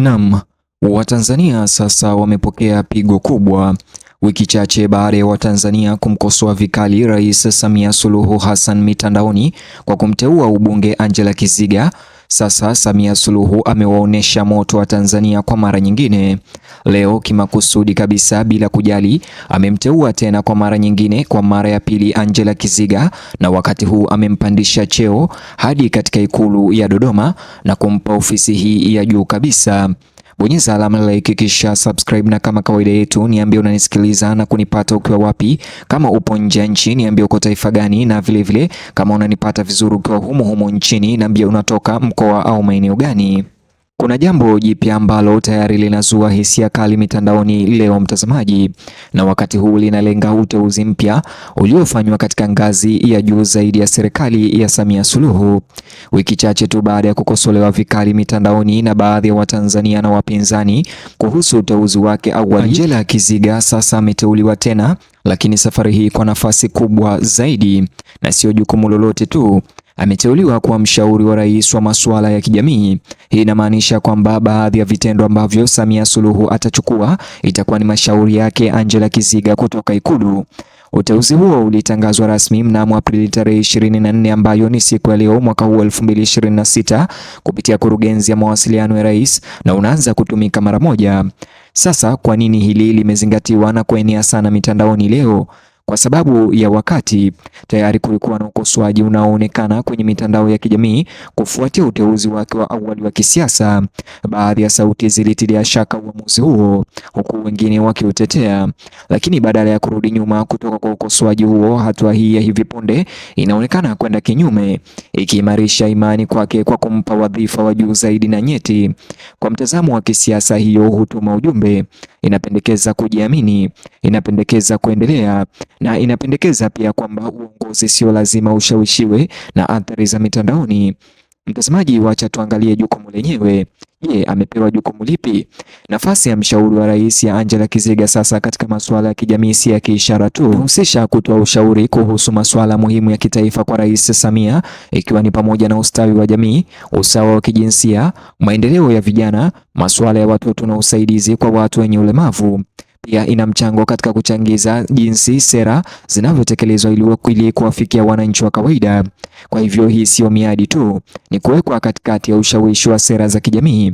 Naam, Watanzania sasa wamepokea pigo kubwa wiki chache baada ya Watanzania kumkosoa vikali Rais Samia Suluhu Hassan mitandaoni kwa kumteua ubunge Angela Kiziga. Sasa Samia Suluhu amewaonesha moto wa Tanzania kwa mara nyingine. Leo kimakusudi kabisa bila kujali, amemteua tena kwa mara nyingine, kwa mara ya pili Angela Kiziga, na wakati huu amempandisha cheo hadi katika Ikulu ya Dodoma na kumpa ofisi hii ya juu kabisa. Bonyeza alama like kisha subscribe, na kama kawaida yetu niambie unanisikiliza na kunipata ukiwa wapi. Kama upo nje ya nchi niambie uko taifa gani, na vile kama unanipata vizuri ukiwa humo nchini niambie unatoka mkoa au maeneo gani. Kuna jambo jipya ambalo tayari linazua hisia kali mitandaoni leo mtazamaji, na wakati huu linalenga uteuzi mpya uliofanywa katika ngazi ya juu zaidi ya serikali ya Samia Suluhu. Wiki chache tu baada ya kukosolewa vikali mitandaoni na baadhi ya Watanzania na wapinzani kuhusu uteuzi wake awali, Angela Kiziga sasa ameteuliwa tena, lakini safari hii kwa nafasi kubwa zaidi, na sio jukumu lolote tu. Ameteuliwa kuwa mshauri wa rais wa masuala ya kijamii. Hii inamaanisha kwamba baadhi ya vitendo ambavyo Samia Suluhu atachukua itakuwa ni mashauri yake Angela Kiziga kutoka Ikulu. Uteuzi huo ulitangazwa rasmi mnamo Aprili tarehe 24, ambayo ni siku ya leo mwaka huu 2026, kupitia kurugenzi ya mawasiliano ya rais, na unaanza kutumika mara moja. Sasa kwa nini hili limezingatiwa na kuenea sana mitandaoni leo? Kwa sababu ya wakati tayari kulikuwa na ukosoaji unaoonekana kwenye mitandao ya kijamii kufuatia uteuzi wake wa awali wa kisiasa. Baadhi ya sauti zilitilia shaka uamuzi huo, huku wengine wakiutetea. Lakini badala ya kurudi nyuma kutoka kwa ukosoaji huo, hatua hii ya hivi punde inaonekana kwenda kinyume, ikiimarisha imani kwake kwa kumpa wadhifa wa juu zaidi na nyeti. Kwa mtazamo wa kisiasa, hiyo hutuma ujumbe: inapendekeza kujiamini, inapendekeza kuendelea, na inapendekeza pia kwamba uongozi sio lazima ushawishiwe na athari za mitandaoni. Mtazamaji, wacha tuangalie jukumu lenyewe. Je, amepewa jukumu lipi? Nafasi ya mshauri wa rais ya Angela Kiziga sasa katika masuala ya kijamii si ya kiishara tu, inahusisha kutoa ushauri kuhusu masuala muhimu ya kitaifa kwa Rais Samia, ikiwa ni pamoja na ustawi wa jamii, usawa wa kijinsia, maendeleo ya vijana, masuala ya watoto na usaidizi kwa watu wenye ulemavu. Pia ina mchango katika kuchangiza jinsi sera zinavyotekelezwa ili kuwafikia wananchi wa kawaida. Kwa hivyo hii sio miadi tu, ni kuwekwa katikati ya ushawishi wa sera za kijamii.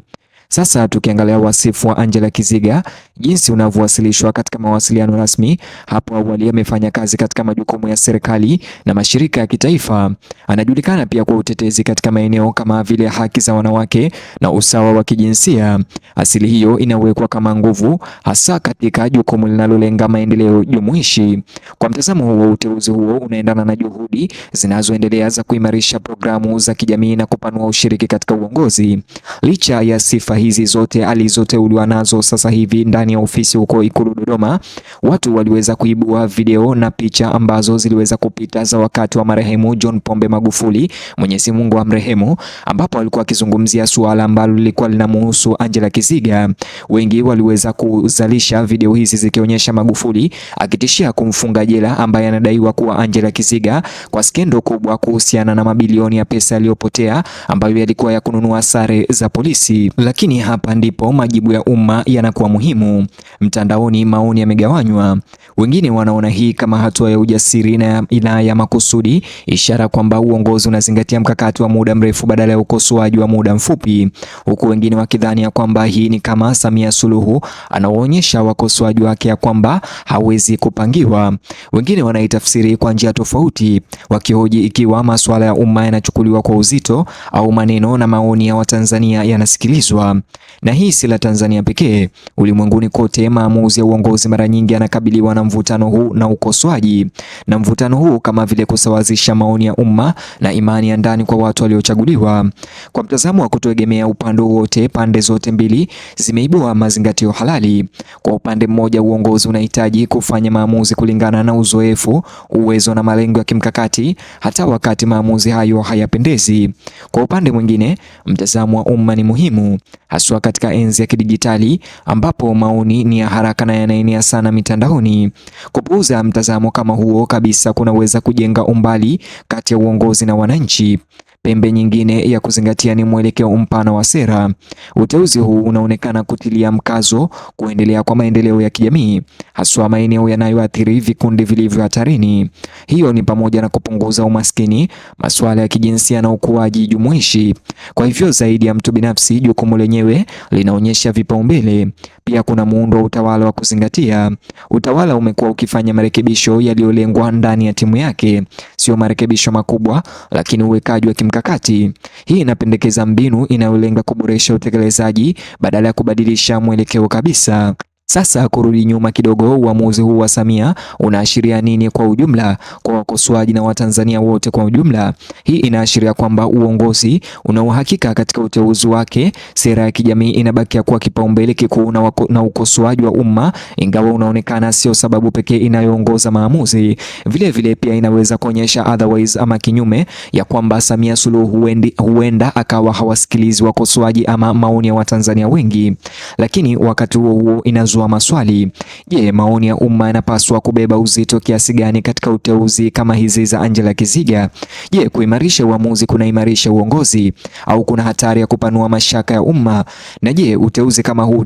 Sasa tukiangalia wasifu wa Angela Kiziga, jinsi unavyowasilishwa katika mawasiliano rasmi. Hapo awali amefanya kazi katika majukumu ya serikali na mashirika ya kitaifa. Anajulikana pia kwa utetezi katika maeneo kama vile haki za wanawake na usawa wa kijinsia. Asili hiyo inawekwa kama nguvu hasa katika jukumu linalolenga maendeleo jumuishi. Kwa mtazamo huo, uteuzi huo unaendana na juhudi zinazoendelea za kuimarisha programu za kijamii na kupanua ushiriki katika uongozi. Licha ya sifa hizi zote alizoteuliwa nazo sasa hivi ndani ya ofisi huko Ikulu Dodoma, watu waliweza kuibua video na picha ambazo ziliweza kupita za wakati wa marehemu John Pombe Magufuli, Mwenyezi Mungu amrehemu, ambapo alikuwa akizungumzia suala ambalo lilikuwa linamhusu Angela Kiziga. Wengi waliweza kuzalisha video hizi zikionyesha Magufuli akitishia kumfunga jela ambaye anadaiwa kuwa Angela Kiziga kwa skendo kubwa kuhusiana na mabilioni ya pesa yaliyopotea ambayo yalikuwa ya kununua sare za polisi. Lakini hapa ndipo majibu ya umma yanakuwa muhimu. Mtandaoni maoni yamegawanywa. Wengine wanaona hii kama hatua ya ujasiri na ya makusudi, ishara kwamba uongozi unazingatia mkakati wa muda mrefu badala ya ukosoaji wa muda mfupi, huku wengine wakidhani ya kwamba hii ni kama Samia Suluhu anawaonyesha wakosoaji wake ya kwamba hawezi kupangiwa. Wengine wanaitafsiri kwa njia tofauti, wakihoji ikiwa masuala ya umma yanachukuliwa kwa uzito au maneno na maoni ya Watanzania yanasikilizwa. Na hii si la Tanzania pekee. Ulimwenguni kote maamuzi ya uongozi mara nyingi yanakabiliwa na mvutano huu na ukosoaji. Na mvutano huu kama vile kusawazisha maoni ya umma na imani ya ndani kwa watu waliochaguliwa. Kwa mtazamo wa kutoegemea upande wote, pande zote mbili zimeibua mazingatio halali. Kwa upande mmoja, uongozi unahitaji kufanya maamuzi kulingana na uzoefu, uwezo na malengo ya kimkakati, hata wakati maamuzi hayo hayapendezi. Kwa upande mwingine, mtazamo wa umma ni muhimu, haswa katika enzi ya kidijitali ambapo maoni ni ya haraka na yanaenea sana mitandaoni. Kupuuza mtazamo kama huo kabisa kunaweza kujenga umbali kati ya uongozi na wananchi. Pembe nyingine ya kuzingatia ni mwelekeo mpana wa sera. Uteuzi huu unaonekana kutilia mkazo kuendelea kwa maendeleo ya kijamii, haswa maeneo yanayoathiri vikundi vilivyo hatarini. Hiyo ni pamoja na kupunguza umaskini, masuala ya kijinsia na ukuaji jumuishi. Kwa hivyo zaidi ya mtu binafsi, jukumu lenyewe linaonyesha vipaumbele. Pia kuna muundo wa utawala wa kuzingatia. Utawala umekuwa ukifanya marekebisho yaliyolengwa ndani ya timu yake, sio marekebisho makubwa, lakini uwekaji wa kimkakati. Hii inapendekeza mbinu inayolenga kuboresha utekelezaji badala ya kubadilisha mwelekeo kabisa. Sasa kurudi nyuma kidogo, uamuzi huu wa Samia unaashiria nini kwa ujumla kwa wakosoaji na Watanzania wote kwa ujumla? Hii inaashiria kwamba uongozi una uhakika katika uteuzi wake. Sera ya kijamii inabakia kuwa kipaumbele kikuu na ukosoaji wa umma, ingawa unaonekana sio sababu pekee inayoongoza maamuzi. Vile pia inaweza kuonyesha otherwise ama kinyume ya kwamba Samia Suluhu huenda akawa hawasikilizi wakosoaji ama maoni ya Watanzania wengi, lakini wakati huo inazua maswali. Je, maoni ya umma yanapaswa kubeba uzito kiasi gani katika uteuzi kama hizi za Angela Kiziga? Je, kuimarisha uamuzi kunaimarisha uongozi au kuna hatari ya kupanua mashaka ya umma? Na je, uteuzi kama huu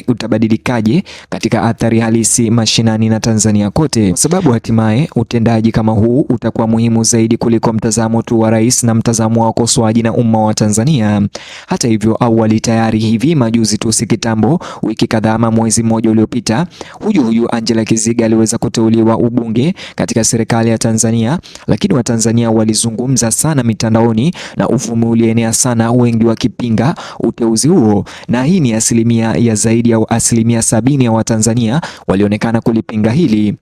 utabadilikaje katika athari halisi mashinani na Tanzania kote? Kwa sababu hatimaye utendaji kama huu utakuwa muhimu zaidi kuliko mtazamo tu wa rais na mtazamo wa wakosoaji na umma wa Tanzania. Hata hivyo, awali tayari hivi majuzi tu, si kitambo, wiki kadhaa mwezi mmoja uliopita, huyu Angela Kiziga aliweza kuteuliwa ubunge katika serikali ya Tanzania, lakini Watanzania walizungumza sana mitandaoni na uvumi ulienea sana, wengi wakipinga uteuzi huo, na hii ni zaidi ya 70% ya Watanzania walionekana kulipinga hili.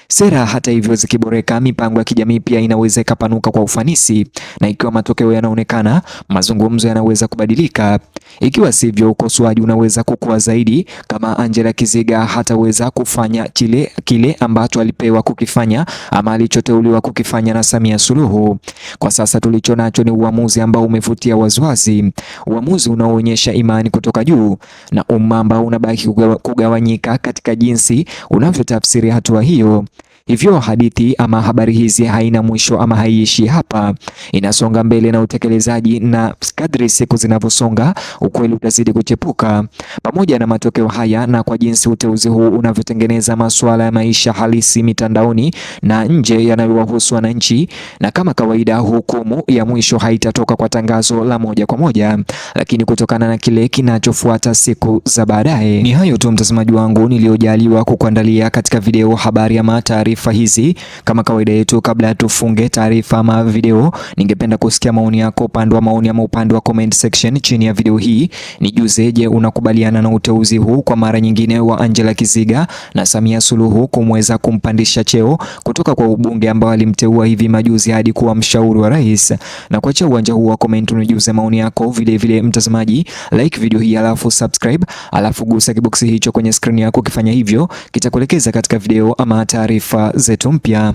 Sera hata hivyo zikiboreka, mipango ya kijamii pia inaweza ikapanuka kwa ufanisi, na ikiwa matokeo yanaonekana, mazungumzo yanaweza kubadilika. Ikiwa sivyo, ukosoaji unaweza kukua zaidi kama Angela Kiziga hataweza kufanya kile ambacho alipewa kukifanya ama alichoteuliwa kukifanya na Samia Suluhu. Kwa sasa tulicho nacho ni uamuzi ambao umevutia waziwazi, uamuzi unaoonyesha imani kutoka juu, na umma ambao unabaki kugawanyika katika jinsi unavyotafsiri hatua hiyo. Hivyo hadithi ama habari hizi haina mwisho ama haiishi hapa, inasonga mbele na utekelezaji, na kadri siku zinavyosonga ukweli utazidi kuchepuka. Pamoja na matokeo haya na kwa jinsi uteuzi huu unavyotengeneza masuala ya maisha halisi mitandaoni na nje yanayowahusu wananchi, na kama kawaida hukumu ya mwisho haitatoka kwa tangazo la moja kwa moja, lakini kutokana na kile kinachofuata siku za baadaye. Ni hayo tu mtazamaji wangu niliojaliwa kukuandalia katika video habari ama taarifa hizi. Kama kawaida yetu, kabla ya tufunge taarifa ama video, ningependa kusikia maoni yako upande wa maoni ama upande wa comment section chini ya video hii. Nijuze, je, unakubaliana na uteuzi huu kwa mara nyingine wa Angela Kiziga na Samia Suluhu kumweza kumpandisha cheo kutoka kwa ubunge ambao alimteua hivi majuzi hadi kuwa mshauri wa rais? Na kuacha uwanja huu wa comment, unijuze maoni yako. Vile mtazamaji, like video hii alafu subscribe, alafu gusa kiboksi hicho kwenye screen yako. Ukifanya hivyo kitakuelekeza katika video ama taarifa zetu mpya.